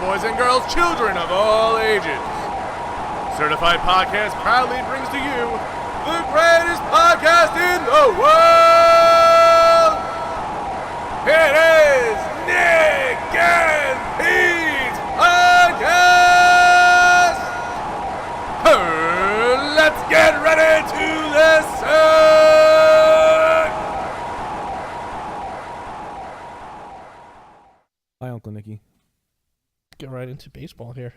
boys and girls, children of all ages. Certified Podcast proudly brings to you the greatest podcast in the world. It is Nick and Pete's Podcast. Let's get ready to listen. Hi, Uncle Nicky. Get right into baseball here.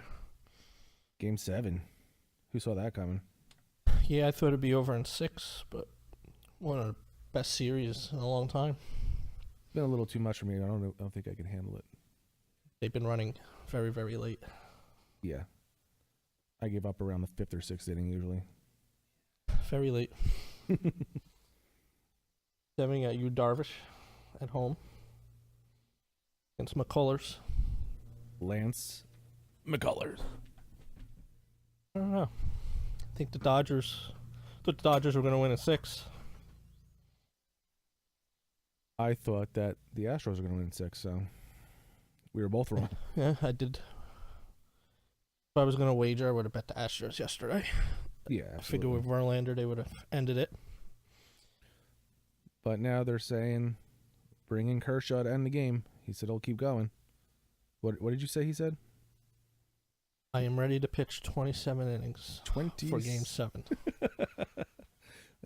Game 7. Who saw that coming? Yeah, I thought it'd be over in 6, but one of the best series in a long time. Been a little too much for me. I don't think I can handle it. They've been running very, very late. Yeah. I give up around the 5th or 6th inning usually. Very late. 7 got you Darvish at home against McCullers. Lance McCullers. I don't know. I think the Dodgers were going to win in 6. I thought that the Astros were going to win in 6, so we were both wrong. Yeah, I did. If I was going to wager, I would have bet the Astros yesterday. Yeah, I figured absolutely. with Verlander, they would have ended it. But now they're saying bring in Kershaw to end the game. He said he'll keep going. What did you say he said? I am ready to pitch 27 innings 20 for Game 7.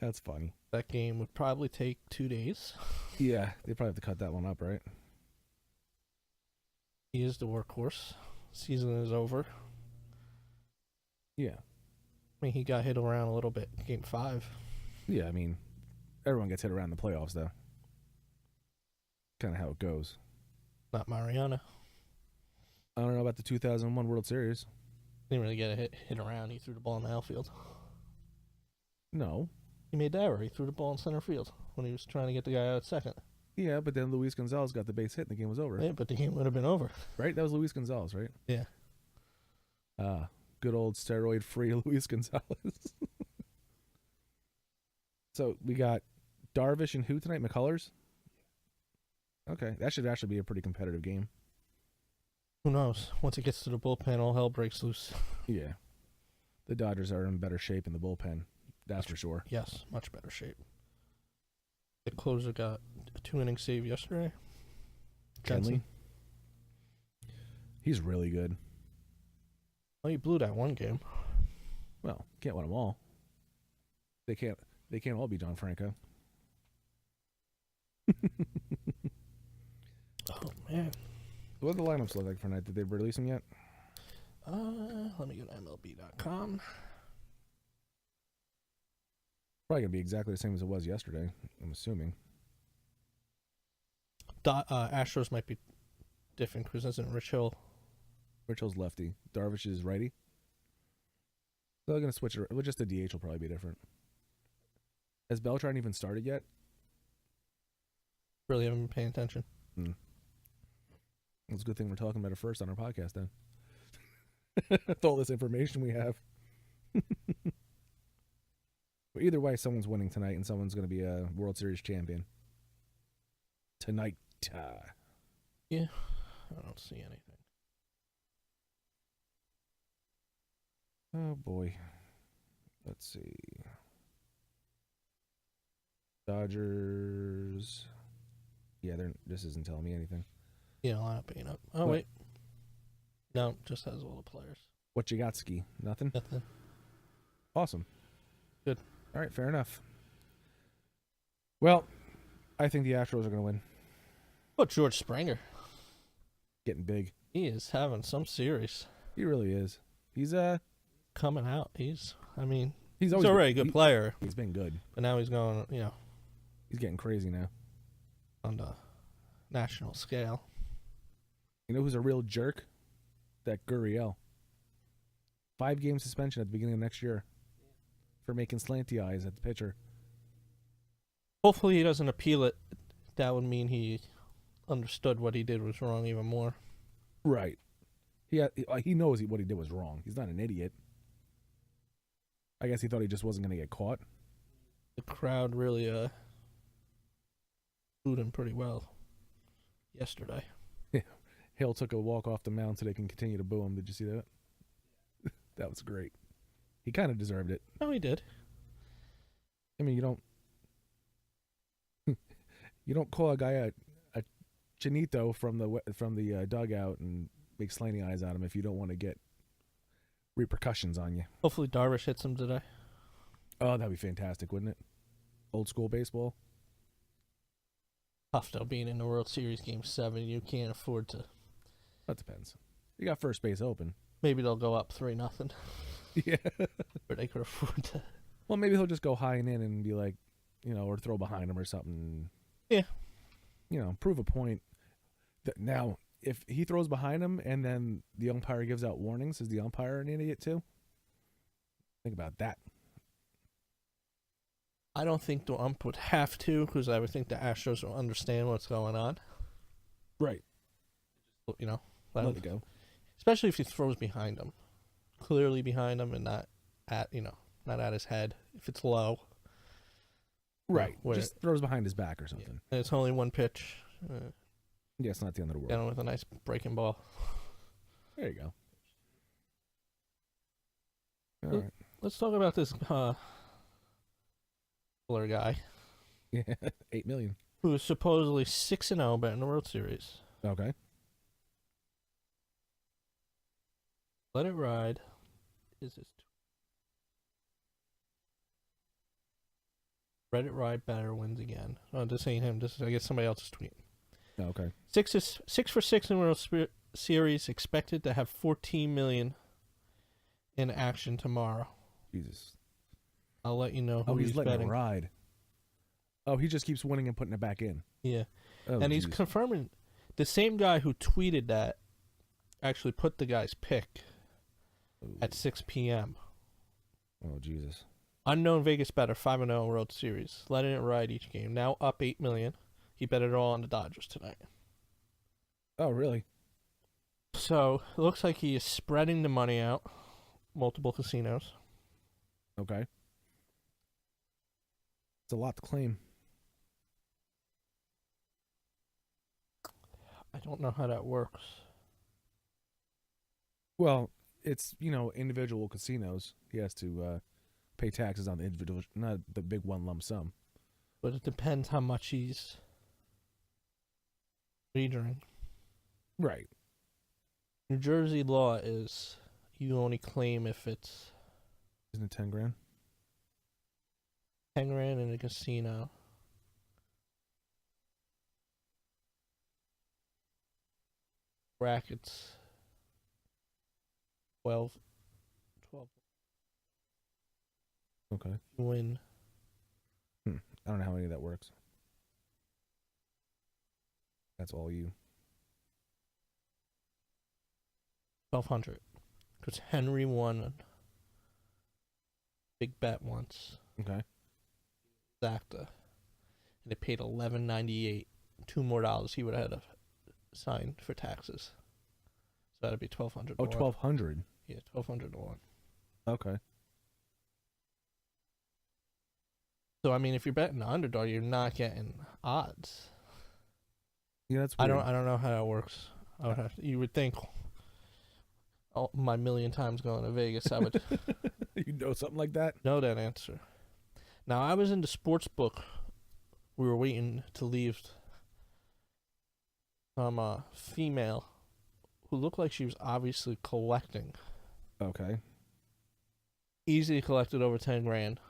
That's funny. That game would probably take 2 days. Yeah, they probably have to cut that one up, right? He is the workhorse. Season is over. Yeah. I mean, he got hit around a little bit in Game 5. Yeah, I mean, everyone gets hit around in the playoffs, though. Kind of how it goes. Not Mariano. I don't know about the 2001 World Series. Didn't really get a hit around. He threw the ball in the outfield. No. He made the error. He threw the ball in center field when he was trying to get the guy out at second. Yeah, but then Luis Gonzalez got the base hit and the game was over. Yeah, but the game would have been over. Right? That was Luis Gonzalez, right? Yeah. Good old steroid-free Luis Gonzalez. So we got Darvish and who tonight? McCullers? Okay, that should actually be a pretty competitive game. Who knows? Once it gets to the bullpen, all hell breaks loose. Yeah. The Dodgers are in better shape in the bullpen. That's for sure. Yes, much better shape. The closer got a 2-inning save yesterday. Kenley? He's really good. Oh, he blew that one game. Well, can't win them all. They can't all be John Franco. Oh, man. What do the lineups look like for tonight? Did they release them yet? Let me go to MLB.com. Probably going to be exactly the same as it was yesterday, I'm assuming. Astros might be different because isn't Rich Hill? Rich Hill's lefty. Darvish is righty. So they're going to switch it. Well, just the DH will probably be different. Has Beltran even started yet? Really haven't been paying attention. It's a good thing we're talking about it first on our podcast then. With all this information we have. But either way, someone's winning tonight and someone's going to be a World Series champion. Tonight. Yeah, I don't see anything. Oh, boy. Let's see. Dodgers. Yeah, this isn't telling me anything. Yeah, lineup ain't up. Oh, What? wait. No, just has all the players. What you got, Ski? Nothing? Nothing. Awesome. Good. All right, fair enough. Well, I think the Astros are going to win. But George Springer, Getting big. he is having some series He really is. He's coming out. He's always already a good player, He's been good. but now he's going, He's getting crazy now. on the national scale. You know who's a real jerk? That Gurriel. 5-game suspension at the beginning of next year for making slanty eyes at the pitcher. Hopefully he doesn't appeal it. That would mean he understood what he did was wrong even more. Right. He knows what he did was wrong. He's not an idiot. I guess he thought he just wasn't going to get caught. The crowd really booed him pretty well yesterday. Hale took a walk off the mound so they can continue to boo him. Did you see that? That was great. He kind of deserved it. No, he did. I mean, you don't call a guy a chinito from the dugout and make slanty eyes at him if you don't want to get repercussions on you. Hopefully Darvish hits him today. Oh, that'd be fantastic, wouldn't it? Old school baseball. Tough though, being in the World Series Game 7, you can't afford to. That depends. You got first base open. Maybe they'll go up 3-0. Yeah. Or they could afford to. Well, maybe he'll just go high and in and be like, or throw behind him or something. Yeah. Prove a point. Now, if he throws behind him and then the umpire gives out warnings, is the umpire an idiot too? Think about that. I don't think the ump would have to, because I would think the Astros will understand what's going on. Right. Let it go. Especially if he throws behind him, clearly behind him, and not at his head. If it's low, right, just throws behind his back or something. Yeah. And it's only one pitch. Yeah, it's not the end of the world. Down with a nice breaking ball. There you go. All right. Let's talk about this Fuller guy. Yeah, $8 million. Who is supposedly 6-0 betting the World Series. Okay. Let It Ride is this. Let It Ride better wins again. Oh, this ain't him. This is, I guess, somebody else's tweet. Okay. 6 for 6 in World Series. Expected to have 14 million in action tomorrow. Jesus. I'll let you know who he's letting betting. it ride. Oh, he just keeps winning and putting it back in. Yeah. Oh, and he's confirming the same guy who tweeted that actually put the guy's pick at 6 p.m. Oh, Jesus. Unknown Vegas better 5-0 World Series. Letting it ride each game. Now up 8 million. He bet it all on the Dodgers tonight. Oh, really? So it looks like he is spreading the money out. Multiple casinos. Okay. It's a lot to claim. I don't know how that works. Well, it's, individual casinos. He has to pay taxes on the individual, not the big one lump sum. But it depends how much he's wagering. Right. New Jersey law is you only claim if it's Isn't it 10 grand? 10 grand in a casino. Brackets 12 Okay. win. I don't know how any of that works. That's all you. 1,200. Because Henry won a big bet once. Okay. Exacta. And it paid $11.98. $2 more he would have had to sign for taxes. So that'd be $1,200. Oh, 1,200. Yeah, $1,200 to 1. Okay. So I mean, if you're betting the underdog, you're not getting odds. Yeah, that's I weird. don't know how that works. I would have. You would think. Oh, my million times going to Vegas, I would You know something like that? know that answer. Now I was in the sports book. We were waiting to leave. Some female who looked like she was obviously collecting. Okay. Easily collected over 10 grand.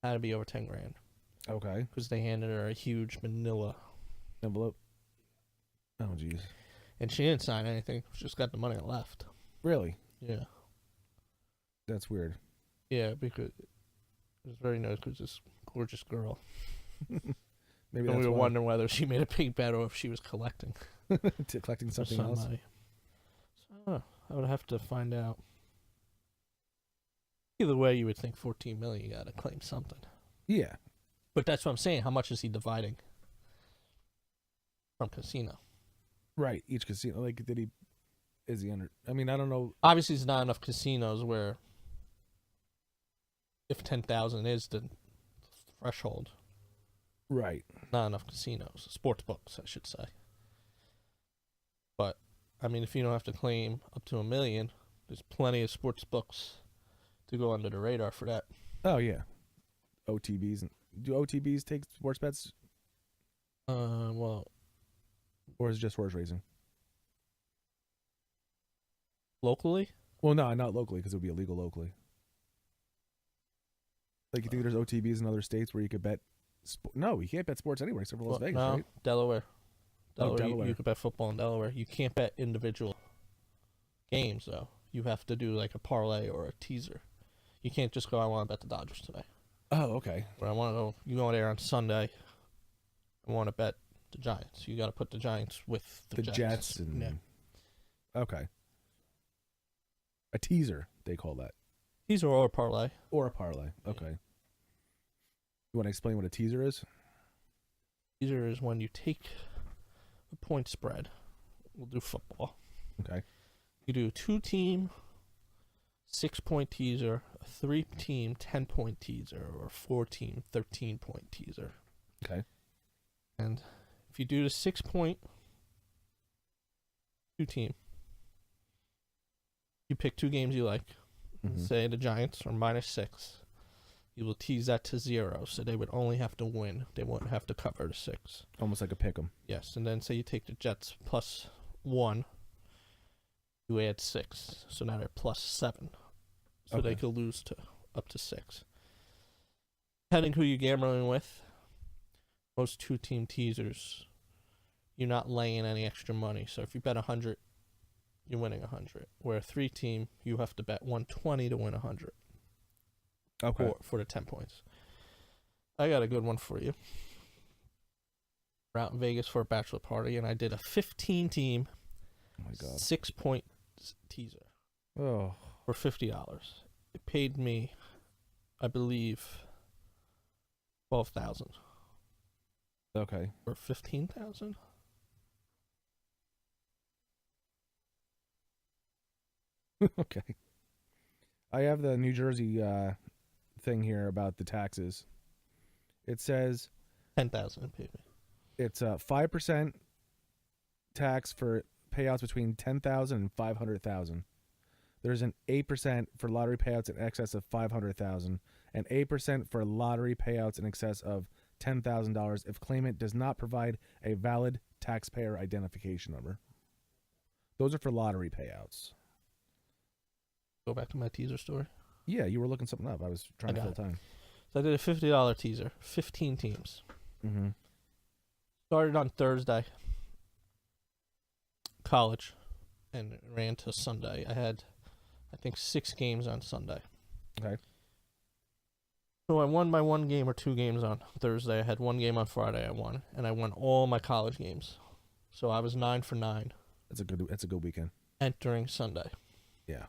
Had to be over 10 grand. Okay. Because they handed her a huge manila. Envelope. Oh, jeez. And she didn't sign anything. She just got the money and left. Really? Yeah. That's weird. Yeah, because it was very nice because this gorgeous girl. Maybe And that's we were why. wondering whether she made a big bet or if she was collecting Collecting for something else. somebody. So, I don't know. I would have to find out. Either way, you would think 14 million, you got to claim something. Yeah. But that's what I'm saying. How much is he dividing from casino? Right. Each casino. Like, is he under? I mean, I don't know. Obviously, there's not enough casinos where if 10,000 is the threshold, Right. not enough casinos. Sports books, I should say. But I mean, if you don't have to claim up to $1 million, there's plenty of sports books to go under the radar for that. Oh yeah, OTBs. Do OTBs take sports bets, Well, or is it just horse racing? locally, Well, no, not locally because it would be illegal locally. Like, you think there's OTBs in other states where you could bet? No, you can't bet sports anywhere except for Las Vegas, no, right? Delaware. Oh, You Delaware. could bet football in Delaware. You can't bet individual games though. You have to do like a parlay or a teaser. You can't just go, I want to bet the Dodgers today. Oh, okay. Or I want to go, you go there on Sunday, I want to bet the Giants. You got to put the Giants with the Jets and Yeah. okay. A teaser, they call that, Teaser or parlay. or a parlay. Okay. You want to explain what a teaser is? Teaser is when you take a point spread. We'll do football. Okay. You do a 2-team 6-point teaser, a 3-team 10-point teaser, or a 4-team 13-point teaser. Okay. And if you do the 6-point 2-team, you pick 2 games you like. Mhm. Say the Giants are -6. You will tease that to 0, so they would only have to win. They wouldn't have to cover the 6. Almost like a pick 'em. Yes, and then say you take the Jets +1, you add 6, so now they're +7. So they Okay. could lose to up to 6. Depending who you're gambling with, most 2-team teasers, you're not laying any extra money. So if you bet 100, you're winning 100. Where a 3-team, you have to bet 120 to win 100 Okay. for the 10 points. I got a good one for you. We're out in Vegas for a bachelor party, and I did a 15-team Oh my God. 6-point teaser Oh. for $50. It paid me, I believe, $12,000 Okay. or $15,000. Okay. I have the New Jersey thing here about the taxes. It says $10,000 it paid me. it's a 5% tax for payouts between 10,000 and 500,000. There's an 8% for lottery payouts in excess of 500,000, and 8% for lottery payouts in excess of $10,000 if claimant does not provide a valid taxpayer identification number. Those are for lottery payouts. Go back to my teaser story. Yeah, you were looking something up. I was trying to got fill time. So I did a $50 teaser, 15 teams. Mm-hmm. Started on Thursday, college, and it ran to Sunday. I had, I think, 6 games on Sunday. Okay. So I won my 1 game or 2 games on Thursday. I had 1 game on Friday I won, and I won all my college games. So I was 9 for 9 That's a good weekend. entering Sunday. Yeah.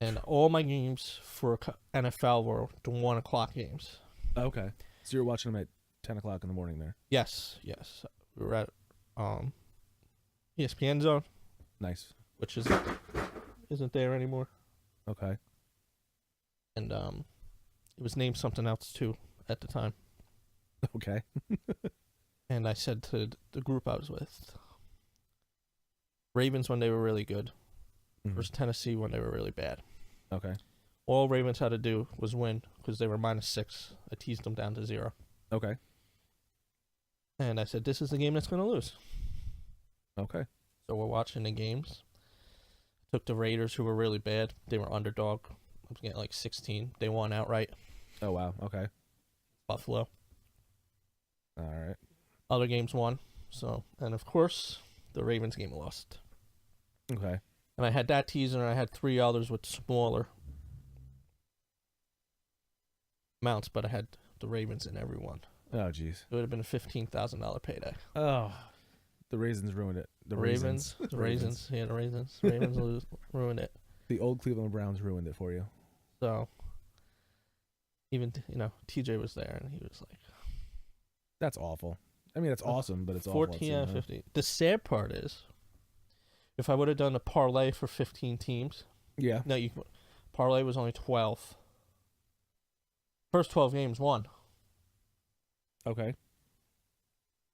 And all my games for NFL were the 1 o'clock games. Okay. So you're watching them at 10 o'clock in the morning there. Yes. We were at ESPN Zone, Nice. which isn't there anymore. Okay. And it was named something else too at the time. Okay. And I said to the group I was with, Ravens when they were really good Mhm. versus Tennessee when they were really bad. Okay. All Ravens had to do was win because they were -6. I teased them down to 0. Okay. And I said, this is the game that's going to lose. Okay. So we're watching the games. Took the Raiders, who were really bad. They were underdog. I was getting like 16. They won outright. Oh, wow. Okay. Buffalo. All right. Other games won. So, and of course, the Ravens game lost. Okay. And I had that teaser, and I had 3 others with smaller amounts, but I had the Ravens in every one. Oh, jeez. It would have been a $15,000 payday. Oh. The raisins ruined it. The Raisins. The Raisins. Yeah, the Raisins. Ravens ruined it. The old Cleveland Browns ruined it for you. So, even, TJ was there, and he was like, That's awful. I mean, it's awesome, but it's awful. 14 out of 50. The sad part is, if I would have done a parlay for 15 teams, Yeah. no, parlay was only 12. First 12 games won. Okay.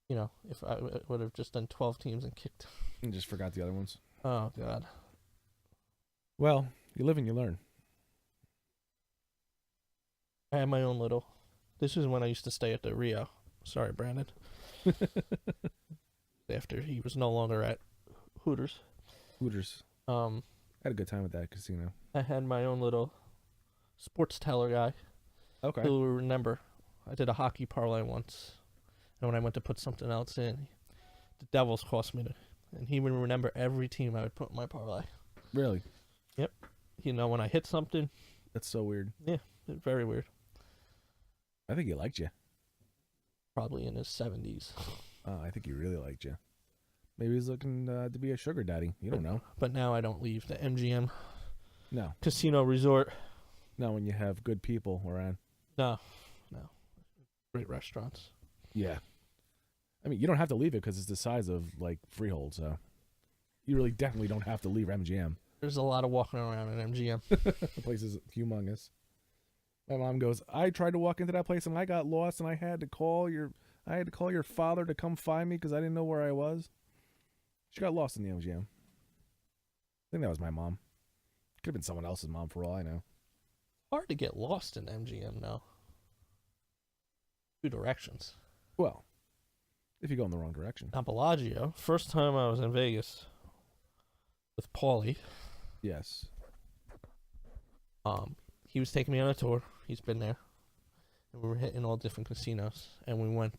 You know, if I would have just done 12 teams and kicked. And just forgot the other ones. Oh God. Well, you live and you learn. I had my own little. This is when I used to stay at the Rio. Sorry, Brandon. After he was no longer at Hooters. Hooters. I had a good time at that casino. I had my own little sports teller guy. Okay. Who will remember. I did a hockey parlay once. And when I went to put something else in, the Devils cost me and he would remember every team I would put in my parlay. Really? You know, when I hit something, That's so weird. it's very weird. I think he liked you. Probably in his 70s. Oh, I think he really liked you. Maybe he's looking to be a sugar daddy. You don't know. But now I don't leave the MGM No. Casino Resort. Not when you have good people around. No. Great restaurants. Yeah. I mean, you don't have to leave it because it's the size of, like, Freehold, so. You really definitely don't have to leave MGM. There's a lot of walking around in MGM. The place is humongous. My mom goes, I tried to walk into that place and I got lost and I had to call your father to come find me because I didn't know where I was. She got lost in the MGM. I think that was my mom. Could have been someone else's mom for all I know. Hard to get lost in MGM now. Two directions. Well, if you go in the wrong direction. Now, Bellagio, first time I was in Vegas with Paulie. Yes. He was taking me on a tour. He's been there. And we were hitting all different casinos. And we went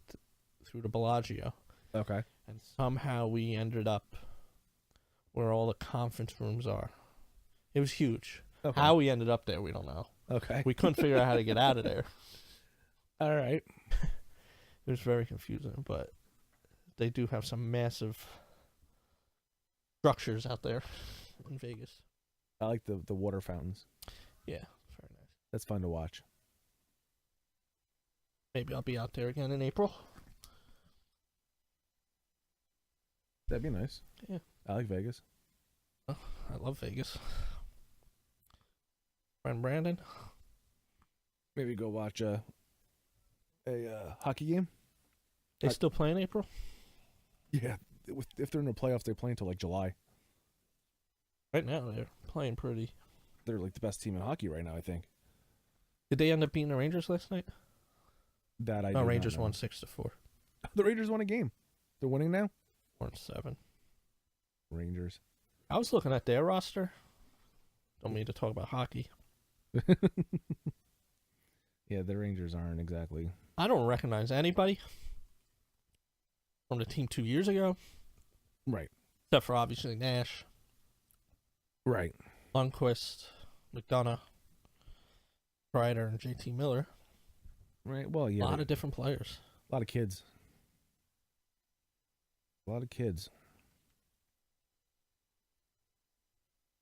through the Bellagio. Okay. And somehow we ended up where all the conference rooms are. It was huge. Okay. How we ended up there, we don't know. Okay. We couldn't figure out how to get out of there. All right. It was very confusing, but they do have some massive structures out there in Vegas. I like the water fountains. Yeah, very nice. That's fun to watch. Maybe I'll be out there again in April. That'd be nice. Yeah. I like Vegas. I love Vegas. Friend Brandon? Maybe go watch a hockey game. They still play in April? Yeah. If they're in the playoffs, they play until like July. Right now, they're playing pretty. They're like the best team in hockey right now, I think. Did they end up beating the Rangers last night? That I No, do Rangers not know. won 6-4. The Rangers won a game. They're winning now? 4-7. Rangers. I was looking at their roster. Don't mean to talk about hockey. Yeah, the Rangers aren't exactly. I don't recognize anybody from the team 2 years ago, Right. except for obviously Nash, Right. Lundqvist, McDonough, Kreider, and JT Miller. Right. Well, yeah. A lot of different players. A lot of kids. A lot of kids.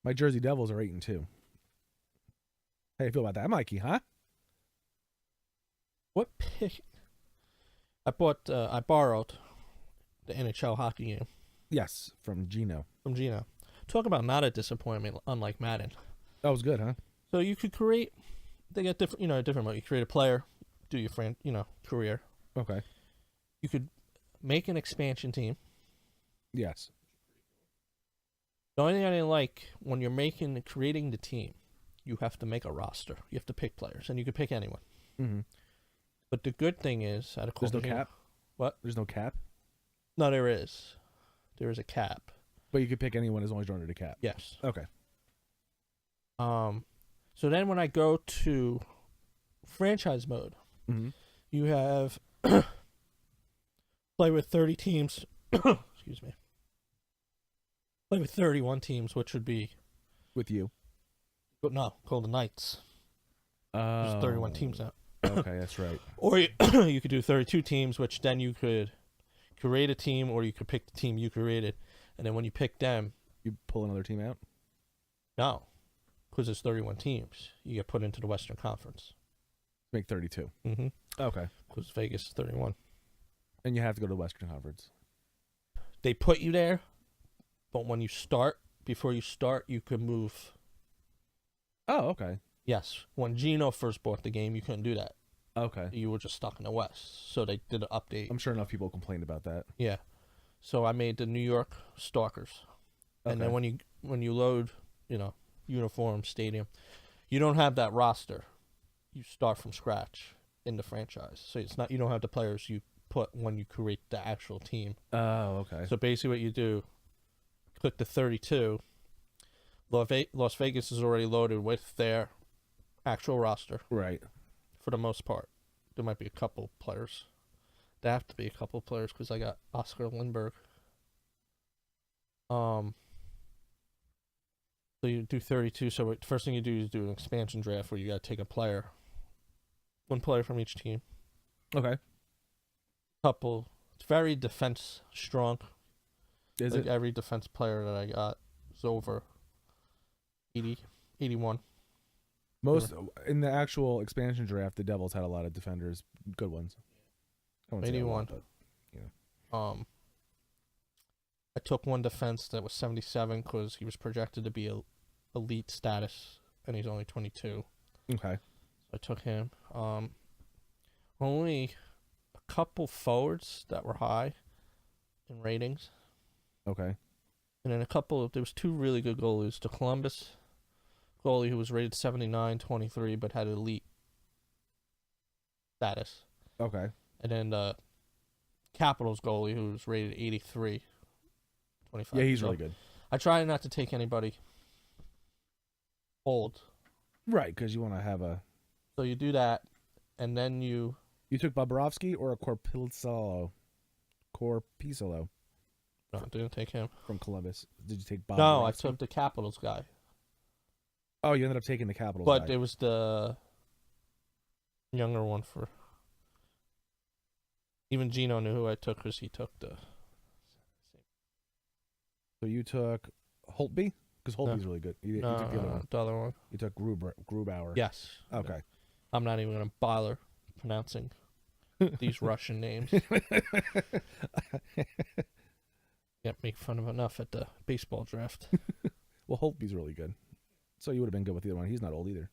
My Jersey Devils are 8-2. How you feel about that, Mikey? Huh? What pick? I borrowed the NHL hockey game Yes, from Gino. from Gino. Talk about not a disappointment, unlike Madden. That was good, huh? So you could create, they get different, different mode. You create a player, do your career. Okay. You could make an expansion team. Yes. The only thing I didn't like, when you're creating the team, you have to make a roster. You have to pick players, and you could pick anyone. Mm-hmm. But the good thing is, There's no cap? What? There's no cap? No, there is. There is a cap. But you could pick anyone as long as you're under the cap. Yes. Okay. So then when I go to franchise mode, Mm-hmm. you have play with 30 teams. Excuse me. Play with 31 teams, which would be With you. Golden Knights. There's 31 teams now. Okay, that's right. Or you could do 32 teams, which then you could create a team, or you could pick the team you created, and then when you pick them, You pull another team out? no, because there's 31 teams, you get put into the Western Conference. Make 32. Mm-hmm. Okay. Because Vegas is 31. And you have to go to the Western Conference. They put you there, but before you start, you could move. Oh, okay. Yes, when Gino first bought the game, you couldn't do that. Okay. You were just stuck in the West. So they did an update. I'm sure enough people complained about that. Yeah. So I made the New York Stalkers. Okay. And then when you load, uniform, stadium, you don't have that roster. You start from scratch in the franchise. So it's not, you don't have the players you put when you create the actual team. Oh, okay. So basically what you do, click the 32. Las Vegas is already loaded with their actual roster Right. for the most part. There might be a couple players. There have to be a couple players because I got Oscar Lindbergh. So you do 32. So the first thing you do is do an expansion draft where you got to take a player, one player from each team. Okay. Couple. It's very defense strong. Is Like it? every defense player that I got is over 80, 81. Most in the actual expansion draft, the Devils had a lot of defenders, good ones. I wouldn't say a lot, 81. but I took one defense that was 77 because he was projected to be elite status, and he's only 22. okay. So I took him. Only a couple forwards that were high in ratings, Okay. and then there was two really good goalies. The Columbus goalie who was rated 79-23 but had elite status, Okay. and then the Capitals goalie who was rated 83-25. Yeah, he's So really good. I try not to take anybody old. Right, because you want to have a. So you do that, and then you You took Bobrovsky or a Corpizolo? Corpizolo no, I didn't take him. from Columbus. Did you take Bobrovsky? No, I took the Capitals guy, Oh, you ended up taking the Capitals but guy. it was the younger one for. Even Gino knew who I took because he took the. So you took Holtby? Because Holtby's really good. You No, took the other one. the other one. You took Grubauer. Yes. Okay. I'm not even gonna bother pronouncing these Russian names. Get make fun of enough at the baseball draft. Well, Holtby's really good. So you would have been good with the other one. He's not old either.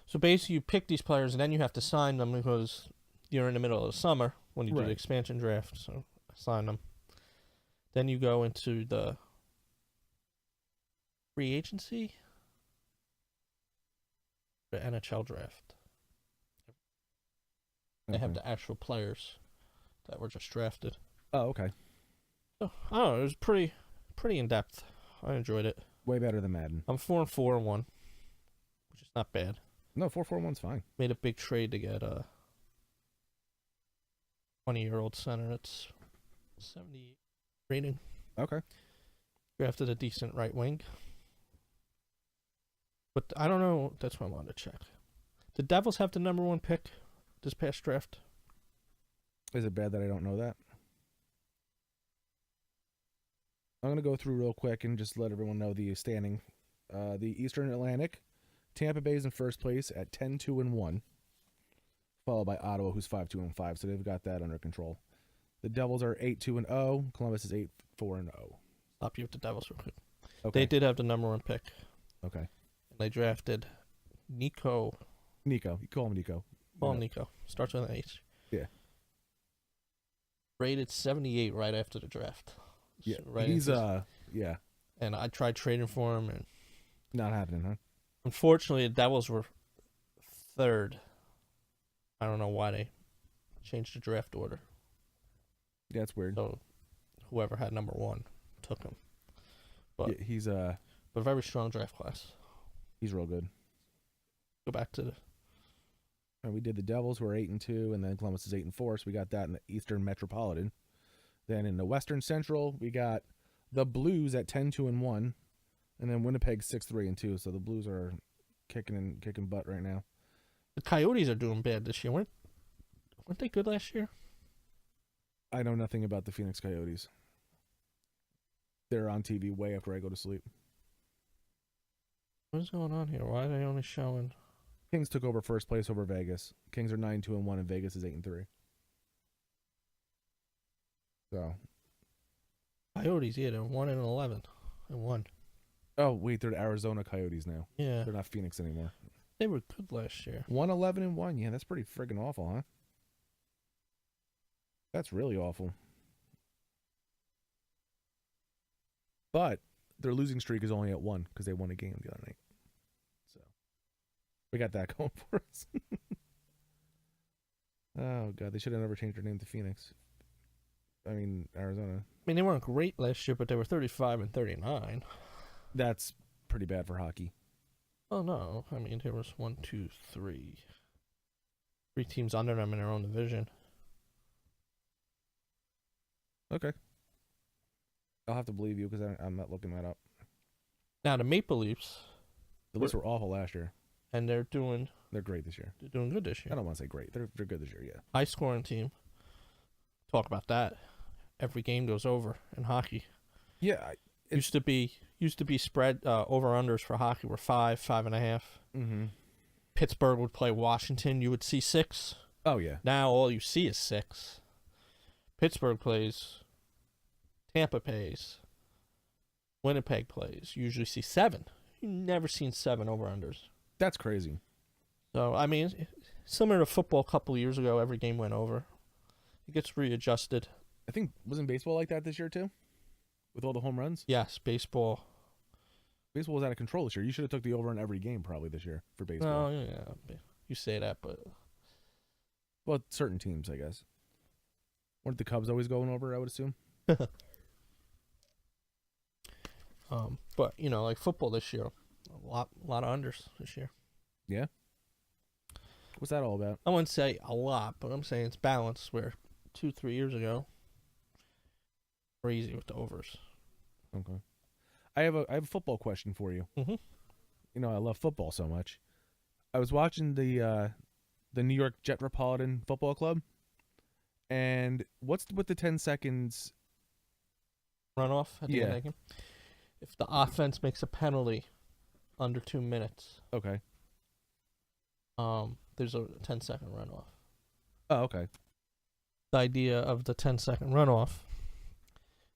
So basically, you pick these players, and then you have to sign them because you're in the middle of the summer when you do the Right. expansion draft. So I sign them. Then you go into the free agency, the NHL draft. They have Okay. the actual players that were just drafted. Oh, okay. So, I don't know. It was pretty in depth. I enjoyed it. Way better than Madden. I'm 4-4-1, which is not bad. No, 4-4-1's fine. Made a big trade to get a 20-year-old center. That's 78 rating. Okay. Drafted a decent right wing. But I don't know. That's what I wanted to check. The Devils have the number one pick this past draft. Is it bad that I don't know that? I'm going to go through real quick and just let everyone know the standing. The Eastern Atlantic, Tampa Bay's in first place at 10-2-1, followed by Ottawa, who's 5-2-5. So they've got that under control. The Devils are 8-2-0. Columbus is 8-4-0. Stop you with the Devils real quick. Okay. They did have the number one pick. Okay. And they drafted Nico. Nico. You call him Nico. Call Yeah. him Nico. Starts with an H. Yeah. Rated 78 right after the draft. Yeah. So right He's into- yeah, And I tried trading for him, and not happening, huh? unfortunately, the Devils were third. I don't know why they changed the draft order. Yeah, it's weird. So whoever had number one took him. But Yeah, he's but very strong draft class. he's real good. Go back to the And we did the Devils, who are 8-2, and then Columbus is 8-4. So we got that in the Eastern Metropolitan. Then in the Western Central, we got the Blues at 10-2-1, and then Winnipeg 6-3-2. So the Blues are kicking butt right now. the Coyotes are doing bad this year. Weren't they good last year? I know nothing about the Phoenix Coyotes. They're on TV way after I go to sleep. What is going on here? Why are they only showing? Kings took over first place over Vegas. Kings are 9-2-1, and Vegas is 8-3. So, Coyotes, yeah, they're 1-11 and 1. oh wait, they're the Arizona Coyotes now. Yeah. They're not Phoenix anymore. They were good last year. 111-1. Yeah, that's pretty friggin' awful, huh? That's really awful. But their losing streak is only at 1 because they won a game the other night. So we got that going for us. Oh, God. They should have never changed their name to Phoenix. I mean, Arizona. I mean, they weren't great last year, but they were 35-39. That's pretty bad for hockey. Oh, no. I mean, there was 1, 2, 3. 3 teams under them in their own division. Okay. I'll have to believe you because I'm not looking that up. Now, the Maple Leafs, The Leafs were awful last year. and they're doing They're great this year. good this I year. don't want to say great. They're good this year, yeah. High scoring team. Talk about that. Every game goes over in hockey. Yeah. Used to be spread over unders for hockey were 5, 5.5. Mm-hmm. Pittsburgh would play Washington. You would see 6. Oh, yeah. Now all you see is 6. Pittsburgh plays. Tampa plays. Winnipeg plays. You usually see 7. You've never seen 7 over unders. That's crazy. So I mean, similar to football a couple of years ago, every game went over. It gets readjusted. I think, wasn't baseball like that this year, too? With all the home runs? Yes, baseball. Baseball was out of control this year. You should have took the over in every game probably this year for baseball. No, yeah, you say that, but Well, certain teams, I guess. Weren't the Cubs always going over, I would assume? but like football this year, a lot of unders this year. Yeah? What's that all about? I wouldn't say a lot, but I'm saying it's balanced. Where 2-3 years ago, crazy with the overs. Okay. I have a football question for you. Mm-hmm. You know, I love football so much. I was watching the New York Metropolitan Football Club, and what's with the 10 seconds? Runoff at the end of Yeah. the game. If the offense makes a penalty under 2 minutes, Okay. there's a 10-second runoff. Oh, okay. The idea of the 10-second runoff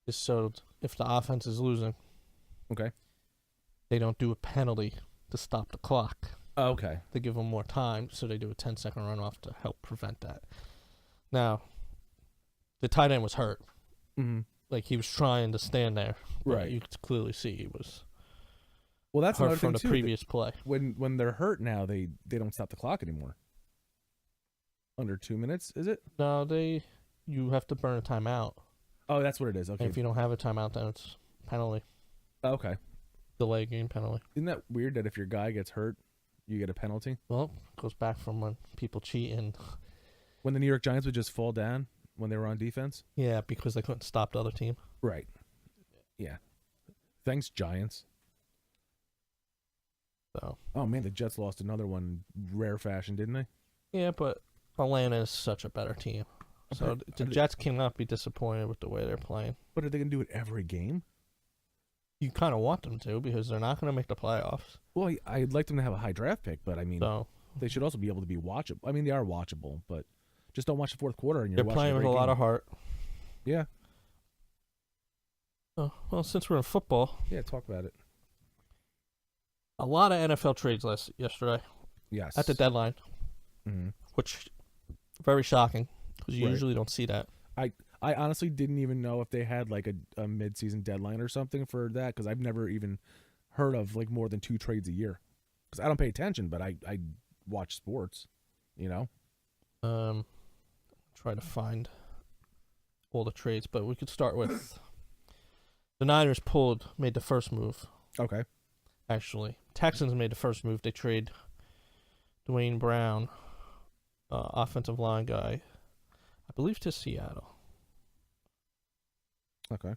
is so if the offense is losing, Okay. they don't do a penalty to stop the clock. Oh, okay. They give them more time, so they do a 10-second runoff to help prevent that. Now, the tight end was hurt. Mm-hmm. Like, he was trying to stand there. But Right. you could clearly see he was Well, that's hurt another from thing the too. previous play. When they're hurt now, they don't stop the clock anymore. Under 2 minutes, is it? No, you have to burn a timeout. Oh, that's what it is. Okay. And if you don't have a timeout, then it's penalty. Okay. Delay game penalty. Isn't that weird that if your guy gets hurt, you get a penalty? Well, it goes back from when people cheat and When the New York Giants would just fall down when they were on defense? yeah, because they couldn't stop the other team. Right. Yeah. Thanks, Giants. So Oh, man, the Jets lost another one in rare fashion, didn't they? yeah, but Atlanta is such a better team. So Okay. the Jets cannot be disappointed with the way they're playing. But are they going to do it every game? You kind of want them to because they're not going to make the playoffs. Well, I'd like them to have a high draft pick, but I mean, So they should also be able to be watchable. I mean, they are watchable, but just don't watch the fourth quarter and you're they're watching playing with a lot of heart. Yeah. Oh, well, since we're in football, Yeah, talk about it. a lot of NFL trades yesterday Yes. at the deadline, Mhm. which very shocking because you Right. usually don't see that. I honestly didn't even know if they had like a mid-season deadline or something for that because I've never even heard of like more than 2 trades a year. Because I don't pay attention, but I watch sports, you know? Try to find all the trades, but we could start with the Niners made the first move. Okay. Actually, Texans made the first move. They trade Dwayne Brown, offensive line guy, I believe, to Seattle. Okay.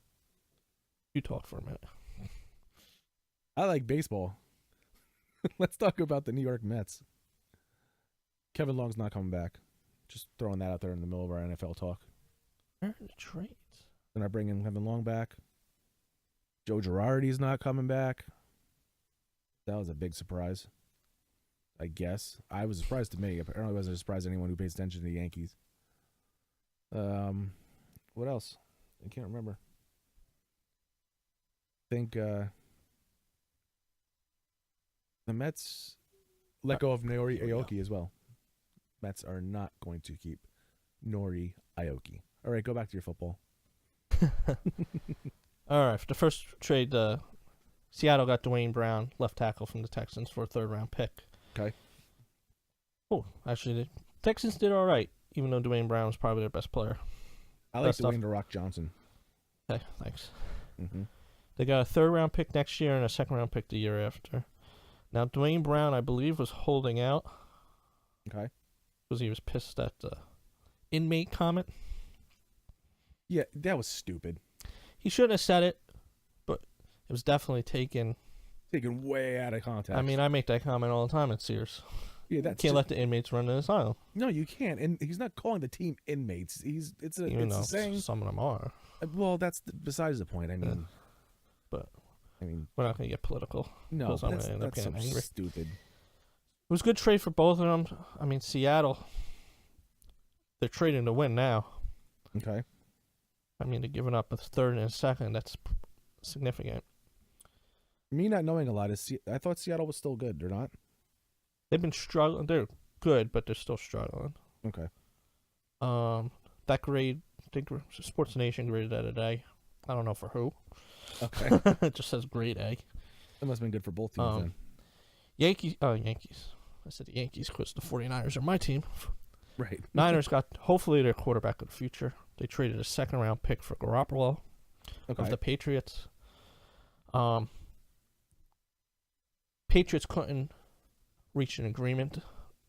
You talk for a minute. I like baseball. Let's talk about the New York Mets. Kevin Long's not coming back. Just throwing that out there in the middle of our NFL talk. Where are the trades? Then I bring in Kevin Long back. Joe Girardi's not coming back. That was a big surprise. I guess. I was surprised to me. Apparently it wasn't a surprise to anyone who pays attention to the Yankees. What else? I can't remember. I think the Mets let go of Nori Aoki as well. Mets are not going to keep Nori Aoki. All right, go back to your football. All right, for the first trade, Seattle got Dwayne Brown, left tackle from the Texans, for a third-round pick. Okay. Oh, actually, the Texans did all right, even though Dwayne Brown was probably their best player. I like Best stuff. Dwayne The Rock Johnson. Okay, thanks. Mm-hmm. They got a third-round pick next year and a second-round pick the year after. Now, Dwayne Brown, I believe, was holding out Okay. because he was pissed at the inmate comment. Yeah, that was stupid. He shouldn't have said it, but it was definitely taken. Taken way out of context. I mean, I make that comment all the time at Sears. yeah, You that's can't let the inmates run the asylum, no, you can't. And he's not calling the team inmates. It's even though a saying. some of them are. Well, that's besides the point. I mean, But I mean, we're not going to get political. no, Because I'm that's, gonna end up that's so getting angry. stupid. It was a good trade for both of them. I mean, Seattle, they're trading to win now. Okay. I mean, they're giving up a third and a second. That's significant. Me not knowing a lot is I thought Seattle was still good. They're not. They've been struggling. They're good, but they're still struggling. Okay. That grade, I think Sports Nation graded that today. I don't know for who. Okay. It just says grade A. That must have been good for both teams then. Yankees. I said the Yankees because the 49ers are my team. Right. Niners got hopefully their quarterback of the future. They traded a second-round pick for Garoppolo Okay. of the Patriots. Patriots couldn't reach an agreement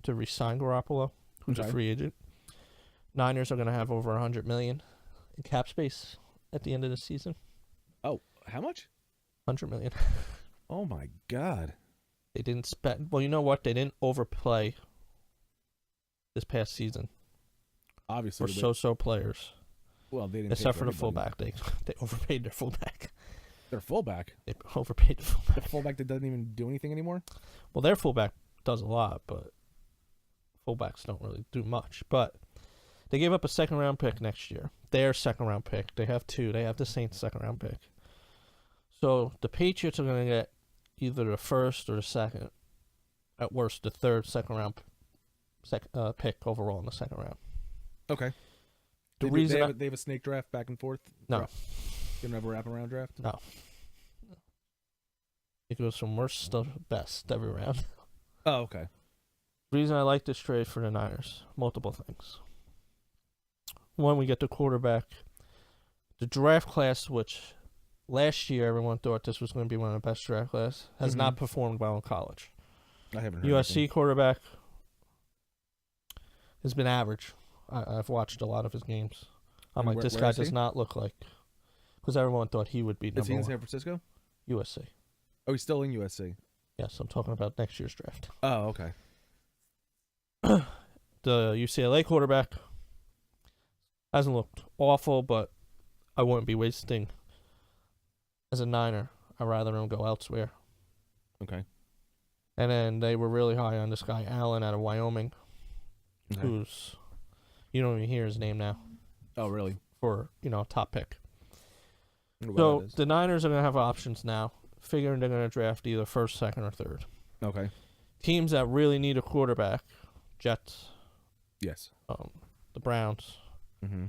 to re-sign Garoppolo, who's a Okay. free agent. Niners are going to have over $100 million in cap space at the end of the season. Oh, how much? $100 million. Oh my God. They didn't spend. Well, you know what? They didn't overplay this past season Obviously. for so players, well, they didn't. except pay for the anybody. fullback. They overpaid their fullback. Their fullback. They overpaid the The fullback. fullback that doesn't even do anything anymore. Well, their fullback does a lot, but fullbacks don't really do much. But they gave up a second-round pick next year. Their second-round pick. They have two. They have the Saints' second-round pick. So the Patriots are going to get either the first or the second. At worst, the third second-round pick overall in the second round. Okay. The They reason have a snake draft back and forth. No. You don't have a wraparound draft. it goes from worst to best every round. Oh, okay. The reason I like this trade for the Niners, multiple things. One, we get the quarterback. The draft class, which last year everyone thought this was going to be one of the best draft class, has Mhm. not performed well in college. I haven't heard. USC anything. quarterback has been average. I've watched a lot of his games. I'm And like, where- this where guy is does he? not look like, because everyone thought he would be Is number he in one. San Francisco? USC. Oh, he's still in USC. Yes, I'm talking about next year's draft. Oh, okay. The UCLA quarterback hasn't looked awful, but I wouldn't be wasting as a Niner. I'd rather him go elsewhere. Okay. And then they were really high on this guy, Allen, out of Wyoming, Okay. who's, you don't even hear his name now, Oh, really? for, top pick. Wonder what So that is. the Niners are going to have options now, figuring they're going to draft either first, second, or third. Okay. Teams that really need a quarterback, Jets, Yes. the Browns. Mm-hmm.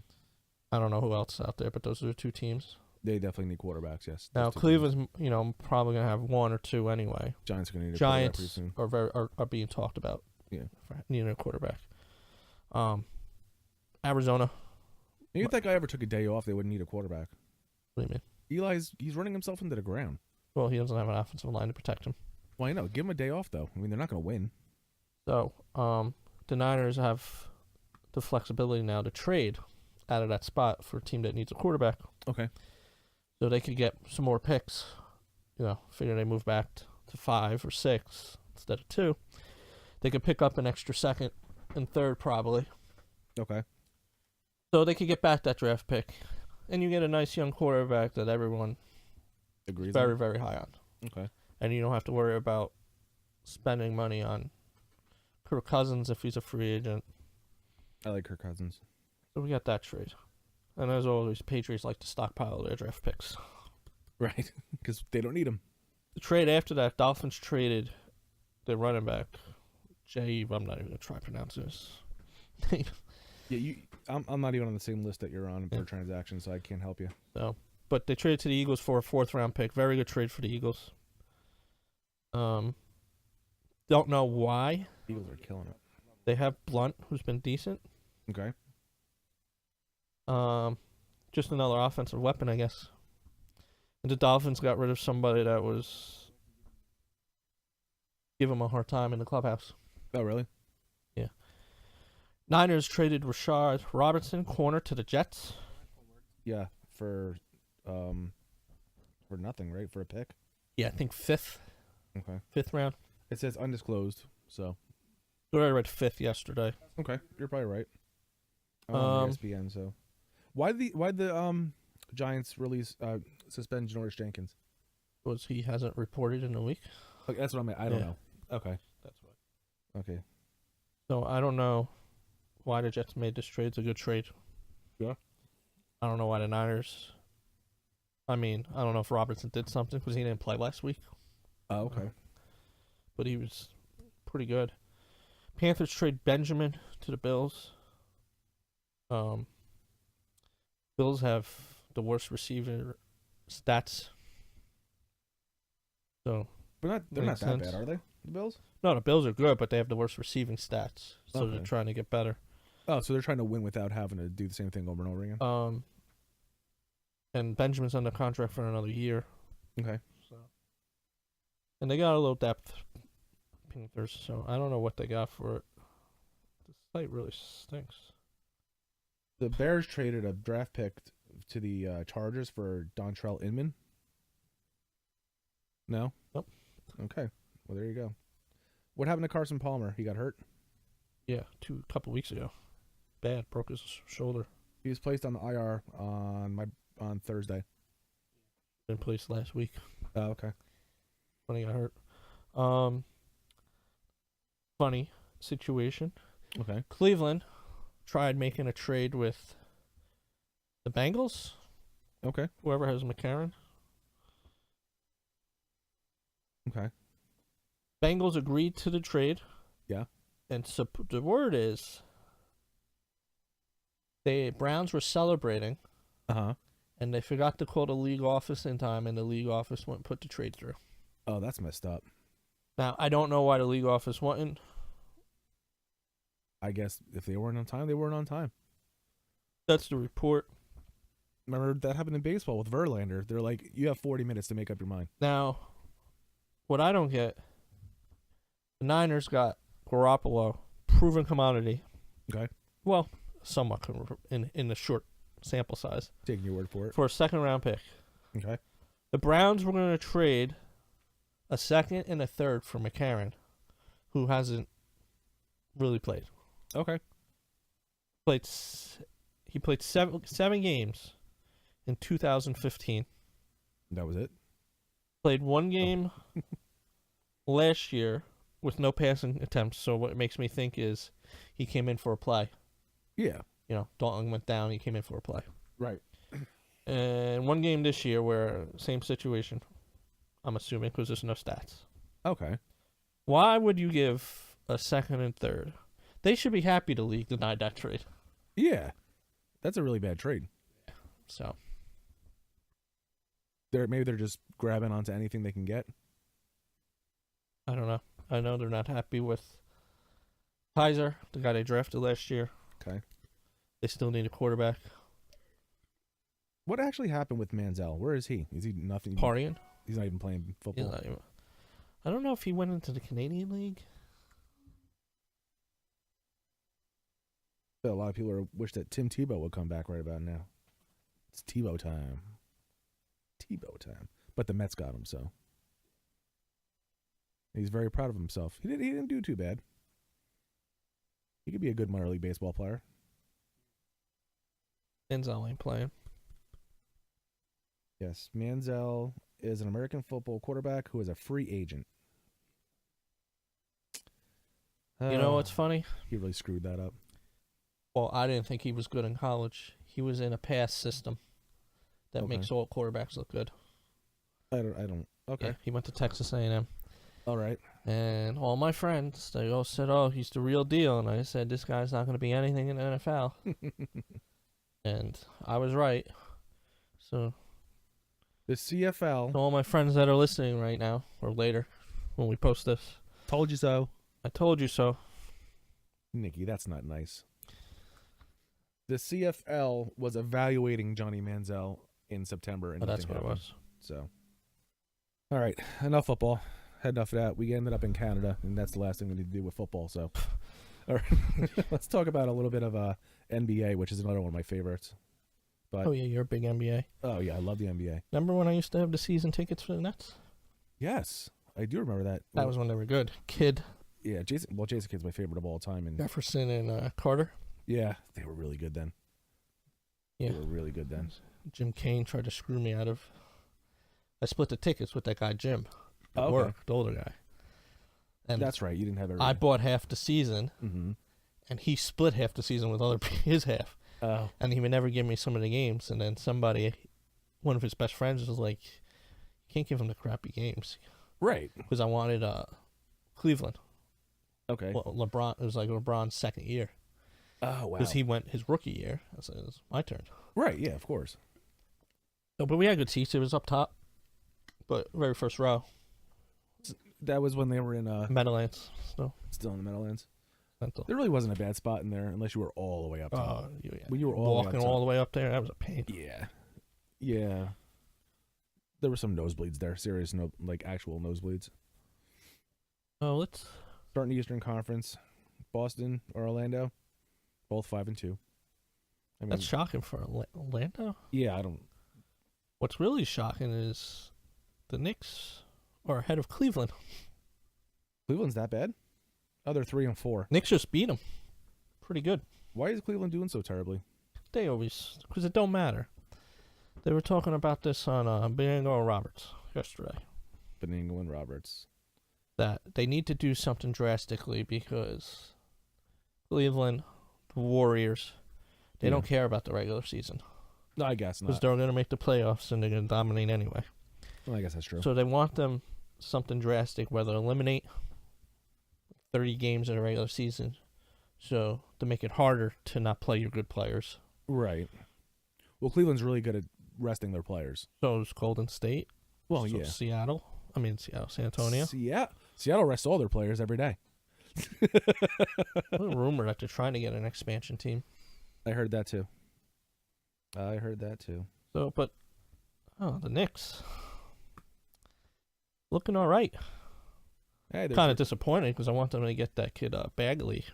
I don't know who else out there, but those are the two teams. They definitely need quarterbacks. Yes. Now Those two Cleveland's, probably going to have one or two anyway. teams. Giants are going to need a quarterback pretty Giants soon. are being talked about. Yeah. For needing a quarterback. Arizona. Maybe if that guy ever took a day off, they wouldn't need a quarterback. What do you mean? He's running himself into the ground. Well, he doesn't have an offensive line to protect him. Well, I know. Give him a day off, though. I mean, they're not going to win. So, the Niners have the flexibility now to trade out of that spot for a team that needs a quarterback. Okay. So they could get some more picks. Figure they move back to 5 or 6 instead of 2. They could pick up an extra second and third probably. Okay. So they could get back that draft pick. And you get a nice young quarterback that everyone Agrees. is very, very high on. Okay. And you don't have to worry about spending money on Kirk Cousins if he's a free agent. I like Kirk Cousins. So we got that trade. And as always, Patriots like to stockpile their draft picks. Right. Because they don't need him. The trade after that, Dolphins traded their running back, I'm not even gonna try pronouncing this. Yeah, I'm not even on the same list that you're on for transactions, so I can't help you. So, but they traded to the Eagles for a 4th-round pick. Very good trade for the Eagles. Don't know why. Eagles are killing it. They have Blunt, who's been decent. Okay. Just another offensive weapon, I guess. And the Dolphins got rid of somebody that was give him a hard time in the clubhouse. Oh, really? Yeah. Niners traded Rashard Robertson, corner, to the Jets. Yeah, for nothing, right? For a pick. Yeah, I think 5th. Okay. 5th round. It says undisclosed, so. I read 5th yesterday. Okay, you're probably right. I'm on ESPN, so. Why the Giants release suspend Janoris Jenkins? Was he hasn't reported in a week? Like, that's what I mean. I don't know. Okay. That's what. Okay. So I don't know why the Jets made this trade. It's a good trade. Yeah. I don't know why the Niners. I mean, I don't know if Robertson did something because he didn't play last week. Oh, okay. But he was pretty good. Panthers trade Benjamin to the Bills. Bills have the worst receiver stats. So They're not makes that sense. bad, are they? The Bills? no, the Bills are good, but they have the worst receiving stats. So Okay. they're trying to get better. Oh, so they're trying to win without having to do the same thing over and over again. And Benjamin's under contract for another year. Okay. So, and they got a little depth, Panthers. So I don't know what they got for it. The site really stinks. The Bears traded a draft pick to the Chargers for Dontrell Inman. No? Nope. Okay. Well, there you go. What happened to Carson Palmer? He got hurt? Yeah, a couple weeks ago. Bad, broke his shoulder. He was placed on the IR on Thursday. Been placed last week Oh, okay. when he got hurt. Funny situation. Okay. Cleveland tried making a trade with the Bengals. Okay. Whoever has McCarron. Okay. Bengals agreed to the trade. Yeah. And so the word is the Browns were celebrating, Uh-huh. and they forgot to call the league office in time, and the league office wouldn't put the trade through. Oh, that's messed up. Now, I don't know why the league office wouldn't. I guess if they weren't on time, they weren't on time. That's the report. Remember that happened in baseball with Verlander. They're like, you have 40 minutes to make up your mind. Now, what I don't get, the Niners got Garoppolo, proven commodity. Okay. Well, somewhat in the short sample size. Taking your word for it. For a second-round pick. Okay. The Browns were going to trade a second and a third for McCarron, who hasn't really played. Okay. He played seven games in 2015. That was it? Played one game last year with no passing attempts. So what it makes me think is he came in for a play. Yeah. You know, Dalton went down. He came in for a play. Right. And one game this year where same situation, I'm assuming, because there's no stats. Okay. Why would you give a second and third? They should be happy the league denied that trade. Yeah. That's a really bad trade. So Maybe they're just grabbing onto anything they can get. I don't know. I know they're not happy with Kaiser, the guy they drafted last year. Okay. They still need a quarterback. What actually happened with Manziel? Where is he? Is he nothing? Partying. He's not even playing He's football. not even, I don't know if he went into the Canadian League. But a lot of people wish that Tim Tebow would come back right about now. It's Tebow time. Tebow time. But the Mets got him, so he's very proud of himself. He didn't do too bad. He could be a good minor league baseball player. Manziel ain't playing. Yes, Manziel is an American football quarterback who is a free agent. You know what's funny? He really screwed that up. Well, I didn't think he was good in college. He was in a pass system that Okay. makes all quarterbacks look good. I don't. Okay. Yeah, he went to Texas A&M. All right. And all my friends, they all said, "Oh, he's the real deal." And I said, "This guy's not going to be anything in the NFL." And I was right. So, The CFL to all my friends that are listening right now or later when we post this, told you so. I told you so. Nikki, that's not nice. The CFL was evaluating Johnny Manziel in September, and But that's nothing what it happened. was. So, all right, enough football. Had enough of that. We ended up in Canada, and that's the last thing we need to do with football. So, all right, let's talk about a little bit of NBA, which is another one of my favorites. But Oh, yeah, you're a big NBA. oh yeah, I love the NBA. Remember when I used to have the season tickets for the Nets? Yes, I do remember that. That was when they were good. Kidd, Yeah, Jason. Well, Jason Kidd's my favorite of all time, and Jefferson, and Carter. yeah, they were really good then. Yeah. They were really good then. Jim Kane tried to screw me out of. I split the tickets with that guy Jim at Oh, okay. work, the older guy. And That's right. You didn't have I bought half the season, Mm-hmm. and he split half the season with his half. Oh. And he would never give me some of the games. And then somebody, one of his best friends, was like, "You can't give him the crappy games," Right. because I wanted Cleveland. Okay. Well, LeBron. It was like LeBron's second year Oh wow. because he went his rookie year. I said, "It's my turn." Right. Yeah. Of course. So, but we had good seats. It was up top, but very first row, That was when they were in Meadowlands. So still in the Meadowlands. mental. There really wasn't a bad spot in there unless you were all the way up top. Yeah. When you were all the way up walking top. all the way up there, that was a pain. Yeah. Yeah. There were some nosebleeds there. Serious like actual nosebleeds. Oh, let's. Starting the Eastern Conference, Boston or Orlando, both 5-2. I mean, That's shocking for Orlando. yeah, I don't. What's really shocking is the Knicks are ahead of Cleveland. Cleveland's that bad? Oh, they're 3-4. Knicks just beat them. Pretty good. Why is Cleveland doing so terribly? They always, because it don't matter. They were talking about this on Benigno Roberts yesterday. Benigno and Roberts. That they need to do something drastically because Cleveland, the Warriors, they Yeah. don't care about the regular season No, I guess because not. they're going to make the playoffs and they're going to dominate anyway. Well, I guess that's true. So they want them something drastic, whether eliminate 30 games in a regular season, so to make it harder to not play your good players. Right. Well, Cleveland's really good at resting their players. So is Golden State. Well, so yeah. Seattle, San Antonio. Seattle rests all their players every day. A rumor that they're trying to get an expansion team. I heard that too. So, but the Knicks looking all right. Hey, they're Kind of disappointed because I want them to get that kid Bagley,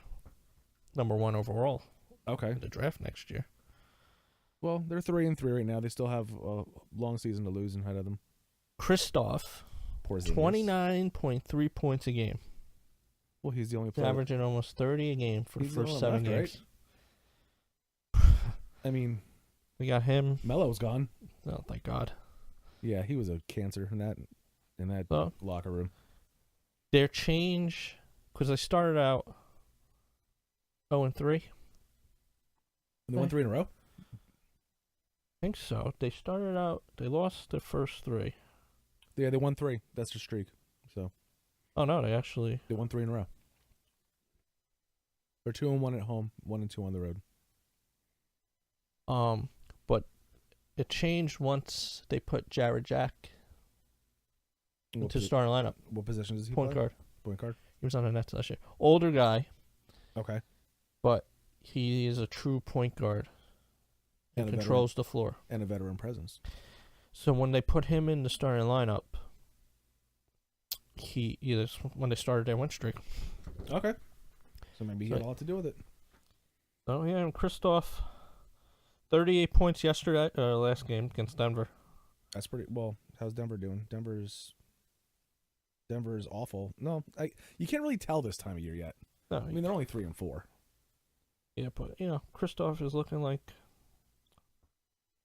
#1 overall okay. in the draft next year. Well, they're 3-3 right now. They still have a long season to lose ahead of them. Kristoff, Porzingis. 29.3 points a game, Well, he's the only player. averaging almost 30 a game for the He's the first only 7 left, games. I mean, We got him. Melo's gone. Oh, thank God. Yeah, he was a cancer in that So locker room. their change, because they started out 0-3. And they won 3 in a row. I think so. They started out. They lost their first 3. Yeah, they won 3. That's their streak. So Oh no, they actually. they won 3 in a row. They're 2-1 at home, 1-2 on the road. But it changed once they put Jared Jack into starting lineup. What position does he Point play? guard. Point guard. He was on the Nets last year. Older guy, Okay. but he is a true point guard and a controls the floor. veteran, and a veteran presence. So when they put him in the starting lineup, when they started their win streak. Okay. So maybe he had a lot to do with it. Oh yeah, and Kristoff, 38 points yesterday, last game against Denver. That's pretty well. How's Denver doing? Denver's awful. No, you can't really tell this time of year yet. No, I mean, they're only 3-4. yeah, but Kristoff is looking like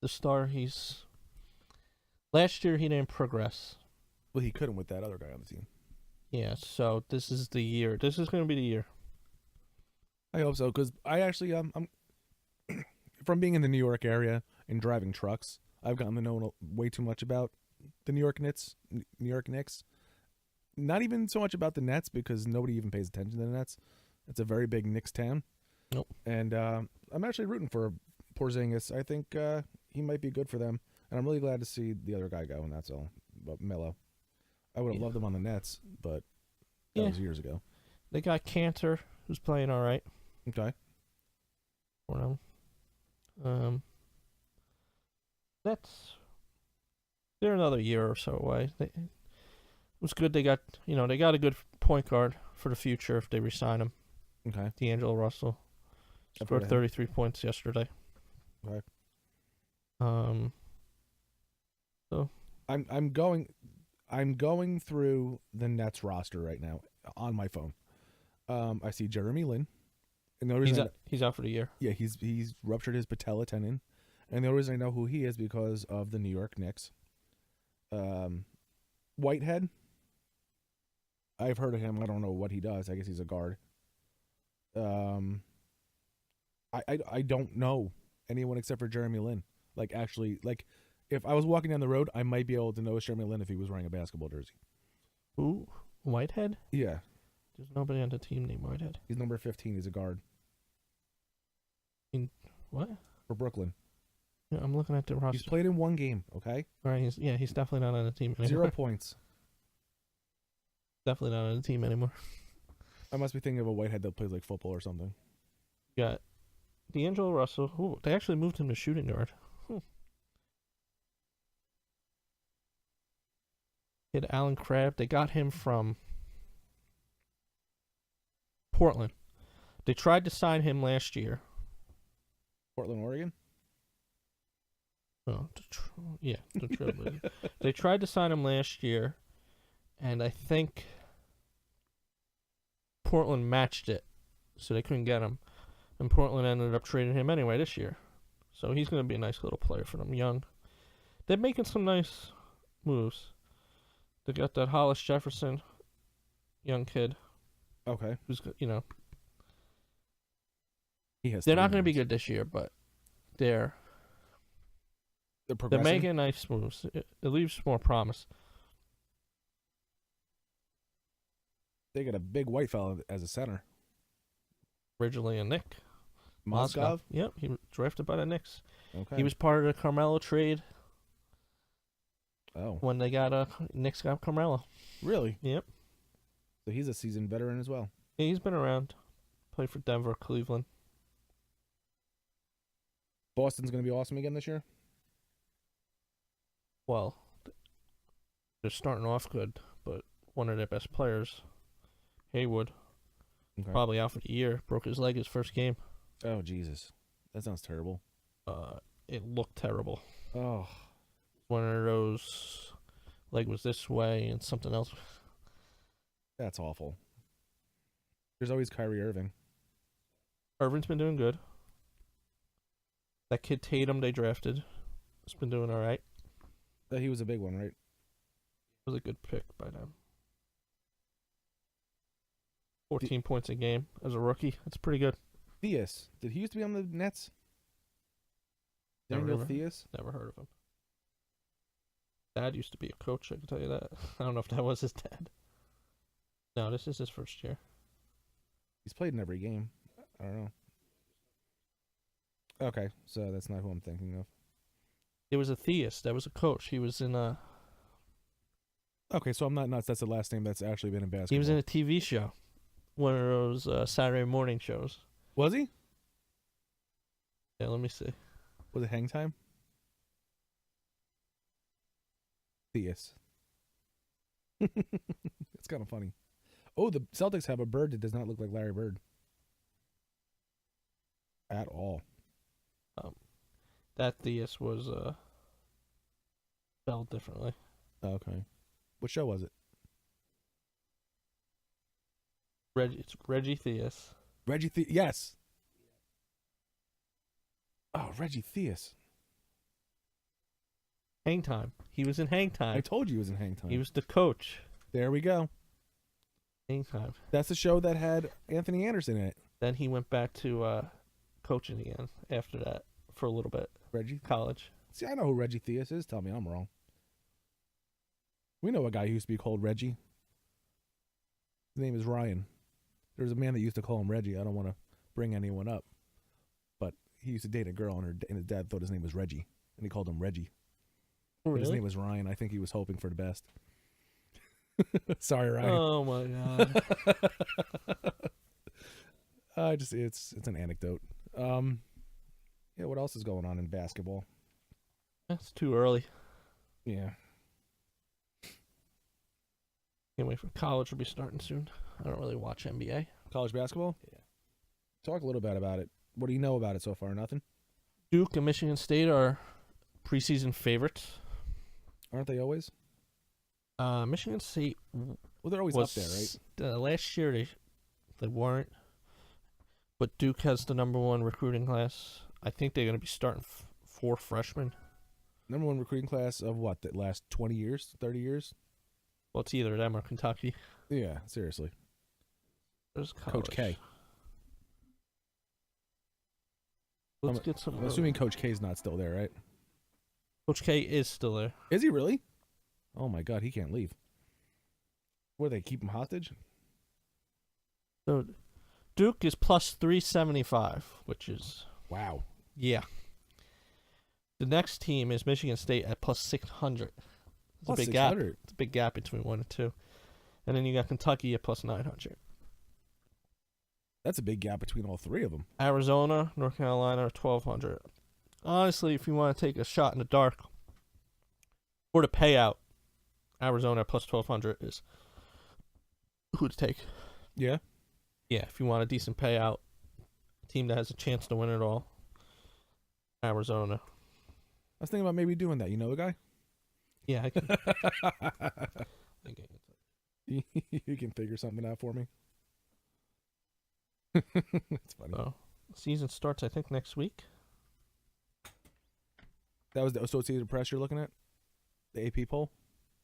the star he's. Last year he didn't progress. Well, he couldn't with that other guy on the team. Yeah, so this is the year. This is going to be the year. I hope so, because I actually I'm from being in the New York area and driving trucks, I've gotten to know way too much about the New York Knicks. not even so much about the Nets because nobody even pays attention to the Nets. It's a very big Knicks town. Nope. And I'm actually rooting for Porzingis. I think he might be good for them. And I'm really glad to see the other guy go, and that's all. But Melo. I would have loved him on the Nets, but that was years ago. They got Cantor, who's playing all right Okay. for them. They're another year or so away. It was good they got a good point guard for the future if they re-sign him. Okay. D'Angelo Russell scored 33 points yesterday. Okay. So I'm going through the Nets roster right now on my phone. I see Jeremy Lin. And the reason he's out for the year. Yeah, he's ruptured his patella tendon. And the only reason I know who he is because of the New York Knicks. Whitehead. I've heard of him. I don't know what he does. I guess he's a guard. I don't know anyone except for Jeremy Lin. Like, actually, like, if I was walking down the road, I might be able to know Jeremy Lin if he was wearing a basketball jersey. Ooh, Whitehead? Yeah. There's nobody on the team named Whitehead. He's number 15. He's a guard. What? For Brooklyn. Yeah, I'm looking at the roster. He's played in one game, okay? All right, he's definitely not on the team anymore. 0 points. Definitely not on the team anymore. I must be thinking of a Whitehead that plays like football or something. Got D'Angelo Russell. Ooh, they actually moved him to shooting guard. Hit Alan Crabb. They got him from Portland. They tried to sign him last year. Portland, Oregon? Oh, Detroit. They tried to sign him last year, and I think Portland matched it, so they couldn't get him. And Portland ended up trading him anyway this year. So he's going to be a nice little player for them. Young. They're making some nice moves. They got that Hollis Jefferson, young kid. Okay. Who's, He has. They're not going to be good this year, but they're making nice moves. It leaves more promise. They got a big white fella as a center. Originally a Knick. Mozgov? Yep, he was drafted by the Knicks. Okay. He was part of the Carmelo trade. Oh. When they got Knicks got Carmelo. Really? Yep. So he's a seasoned veteran as well. Yeah, he's been around. Played for Denver, Cleveland. Boston's going to be awesome again this year? Well, they're starting off good, but one of their best players, Haywood, probably out for the year, broke his leg his first game. Oh, Jesus. That sounds terrible. It looked terrible. Oh. One of those, leg was this way and something else. That's awful. There's always Kyrie Irving. Irving's been doing good. That kid Tatum they drafted has been doing all right. He was a big one, right? Was a good pick by them. 14 points a game as a rookie. That's pretty good. Theus. Did he used to be on the Nets? Daniel Theus? Never heard of him. Dad used to be a coach, I can tell you that. I don't know if that was his dad. No, this is his first year. He's played in every game. I don't know. Okay, so that's not who I'm thinking of. It was a Theus. That was a coach. He was in a... Okay, so I'm not nuts. That's the last name that's actually been in basketball. He was in a TV show. One of those Saturday morning shows. Was he? Yeah, let me see. Was it Hang Time? Theus. It's kind of funny. Oh, the Celtics have a bird that does not look like Larry Bird. At all. That Theus was spelled differently. Okay. What show was it? It's Reggie Theus. Yes. Oh, Reggie Theus. Hang Time. He was in Hang Time. I told you he was in Hang Time. He was the coach. There we go. Hang Time. That's the show that had Anthony Anderson in it. Then he went back to coaching again after that for a little bit. Reggie? College. See, I know who Reggie Theus is. Tell me I'm wrong. We know a guy who used to be called Reggie. name is Ryan. There was a man that used to call him Reggie. I don't want to bring anyone up, but he used to date a girl, and his dad thought his name was Reggie, and he called him Reggie. Oh, But his really? name was Ryan. I think he was hoping for the best. Sorry, Ryan. Oh my god. It's an anecdote. Yeah, what else is going on in basketball? That's too early. Yeah. Can't wait for college to be starting soon. I don't really watch NBA. College basketball? Yeah. Talk a little bit about it. What do you know about it so far? Nothing? Duke and Michigan State are preseason favorites. Aren't they always? Michigan State Well, they're always was up there, right? last year they weren't, but Duke has the #1 recruiting class. I think they're going to be starting 4 freshmen. Number 1 recruiting class of what? The last 20 years? 30 years? Well, it's either them or Kentucky. Yeah, seriously. There's Coach K. Let's get some. I'm assuming Coach K's not still there, right? Coach K is still there. Is he really? Oh my God, he can't leave. Where they keep him hostage? So Duke is plus 375, which is Wow. yeah. The next team is Michigan State at plus 600. It's Plus a big gap. 600. It's a big gap between 1 and 2. And then you got Kentucky at plus 900. That's a big gap between all 3 of them. Arizona, North Carolina are 1,200. Honestly, if you want to take a shot in the dark for the payout, Arizona plus 1,200 is who to take. Yeah. Yeah, if you want a decent payout, team that has a chance to win it all, Arizona. I was thinking about maybe doing that. You know a guy? Yeah, I can. You can figure something out for me. It's funny. So, season starts, I think, next week. That was the Associated Press you're looking at? The AP poll?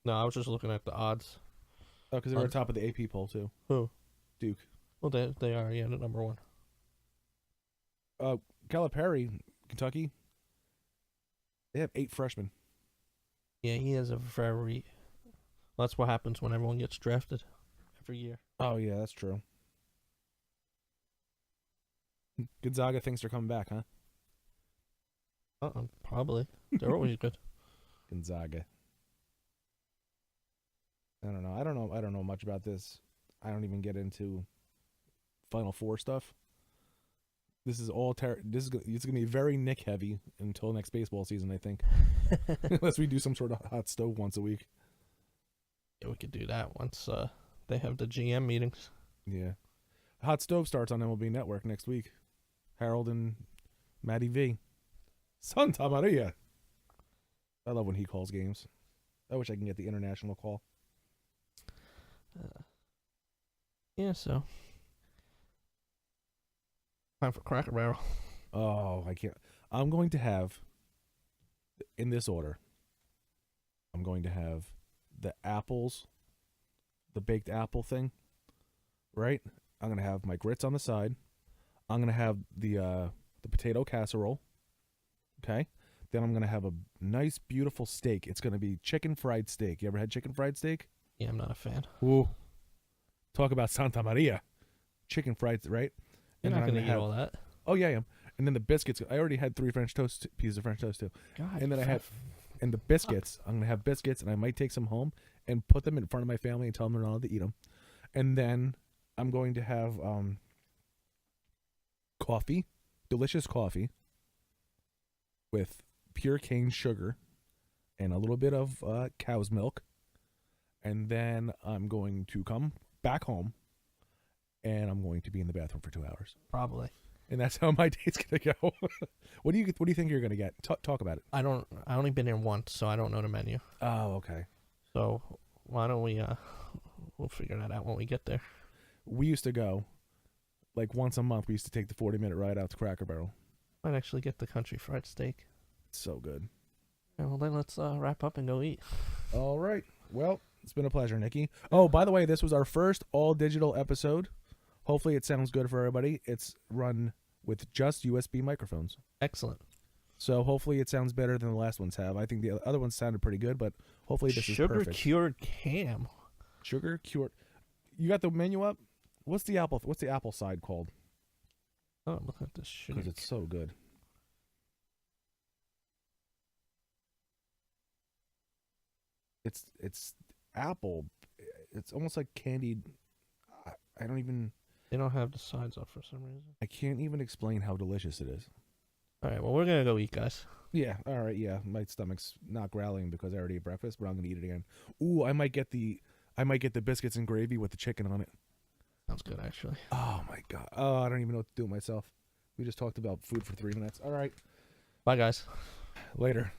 No, I was just looking at the odds. Oh, because they were on top of the AP poll, too. Who? Duke. Well, they are, yeah, the #1. Calipari, Kentucky, they have 8 freshmen. Yeah, he has a very. Well, that's what happens when everyone gets drafted every year. Oh, yeah, that's true. Gonzaga thinks they're coming back, huh? Probably. They're always good. Gonzaga. I don't know. I don't know much about this. I don't even get into Final Four stuff. This is all it's going to be very Nick heavy until next baseball season, I think. Unless we do some sort of hot stove once a week. Yeah, we could do that once they have the GM meetings. Yeah. Hot stove starts on MLB Network next week. Harold and Matty V. Santa Maria. I love when he calls games. I wish I can get the international call. Yeah, so. Time for Cracker Barrel. Oh, I can't. I'm going to have, in this order, I'm going to have the apples, the baked apple thing, right? I'm going to have my grits on the side. I'm going to have the potato casserole, okay? Then I'm going to have a nice, beautiful steak. It's going to be chicken fried steak. You ever had chicken fried steak? Yeah, I'm not a fan. Ooh. Talk about Santa Maria. Chicken fried, right? You're And not then going to I'm eat all that. Oh, yeah, I am. And then the biscuits. I already had 3 pieces of French toast, too. God, And then I had, and the biscuits. I'm going to have biscuits, and I might take some home and put them in front of my family and tell them they're not allowed to eat them. And then I'm going to have coffee, delicious coffee with pure cane sugar and a little bit of cow's milk. And then I'm going to come back home, and I'm going to be in the bathroom for 2 hours. Probably. And that's how my day's gonna go. What do you think you're gonna get? Talk about it. I only been there once, so I don't know the menu. Oh, okay. So why don't we we'll figure that out when we get there. We used to go, like once a month. We used to take the 40-minute ride out to Cracker Barrel. Might actually get the country fried steak. It's so good. Yeah, well then let's wrap up and go eat. All right. Well, it's been a pleasure, Nikki. Oh, by the way, this was our first all-digital episode. Hopefully it sounds good for everybody. It's run with just USB microphones. Excellent. So hopefully it sounds better than the last ones have. I think the other ones sounded pretty good, but hopefully this is perfect. Sugar cured ham. Sugar cured. You got the menu up? What's the apple side called? Oh, I'm looking at this shit. Because it's so good. It's apple. It's almost like candied. I don't even. They don't have the sides up for some reason. I can't even explain how delicious it is. All right, well, we're gonna go eat, guys. Yeah. All right. Yeah. My stomach's not growling because I already ate breakfast, but I'm gonna eat it again. Ooh, I might get the biscuits and gravy with the chicken on it. Sounds good, actually. Oh my god. Oh, I don't even know what to do with myself. We just talked about food for 3 minutes. All right. Bye, guys. Later.